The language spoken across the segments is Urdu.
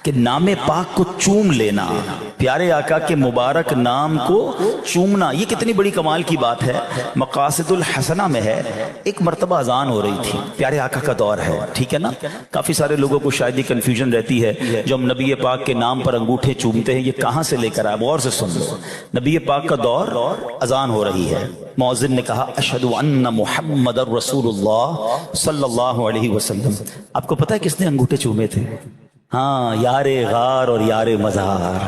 کہ نام پاک کو چوم لینا، پیارے آقا کے مبارک نام کو چومنا، یہ کتنی بڑی کمال کی بات ہے۔ مقاصد الحسنہ میں ہے، ایک مرتبہ اذان ہو رہی تھی، پیارے آقا کا دور ہے، ٹھیک ہے نا۔ کافی سارے لوگوں کو شاید یہ کنفیوژن رہتی ہے، جو ہم نبی پاک کے نام پر انگوٹھے چومتے ہیں، یہ کہاں سے لے کر آئے؟ غور سے سن لو، نبی پاک کا دور، اذان ہو رہی ہے، مؤذن نے کہا اشہد ان محمد رسول اللہ صلی اللہ علیہ وسلم۔ آپ کو پتہ ہے کس نے انگوٹھے چومے تھے؟ ہاں، یار غار اور یار مزار،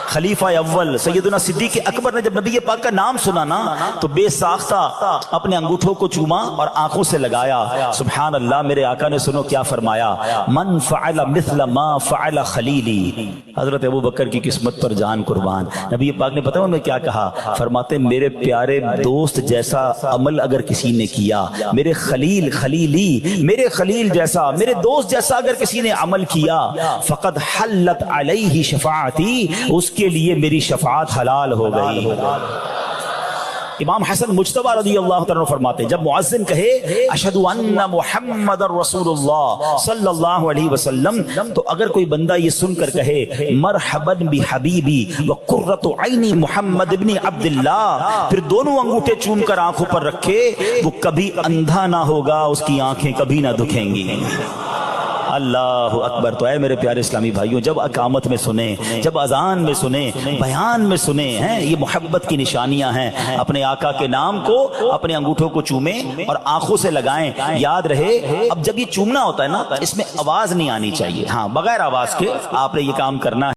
خلیفہ اول سیدنا صدیق اکبر نے جب نبی پاک کا نام سنا نا تو بے ساختہ اپنے انگوٹھوں کو چوما اور آنکھوں سے لگایا۔ سبحان اللہ، میرے آقا نے سنو کیا فرمایا، من فعل مثل ما فعل خلیلی۔ حضرت ابوبکر کی قسمت پر جان قربان، نبی پاک نے پتہ انہوں نے کیا کہا؟ فرماتے میرے پیارے دوست جیسا عمل اگر کسی نے کیا، میرے خلیل خلیلی، میرے خلیل جیسا، میرے دوست جیسا اگر کسی نے عمل کیا، فقد حلت علیہ شفاعتی، اس کے لیے میری شفاعت حلال ہو گئی۔ امام حسن مجتبی رضی اللہ تعالیٰ فرماتے جب مؤذن کہے اشہد ان محمد رسول اللہ صلی اللہ علیہ وسلم، تو اگر کوئی بندہ یہ سن کر کہے مرحبا بحبیبی وقرۃ عینی محمد ابن عبداللہ، پھر دونوں انگوٹھے چوم کر آنکھوں پر رکھے، وہ کبھی اندھا نہ ہوگا، اس کی آنکھیں کبھی نہ دکھیں گی۔ اللہ اکبر۔ تو اے میرے پیارے اسلامی بھائیوں، جب اقامت میں سنیں، جب اذان میں سنیں، بیان میں سنیں، ہیں یہ محبت کی نشانیاں ہیں، اپنے آقا کے نام کو اپنے انگوٹھوں کو چومیں اور آنکھوں سے لگائیں۔ یاد رہے اب جب یہ چومنا ہوتا ہے نا، اس میں آواز نہیں آنی چاہیے، ہاں بغیر آواز کے آپ نے یہ کام کرنا ہے۔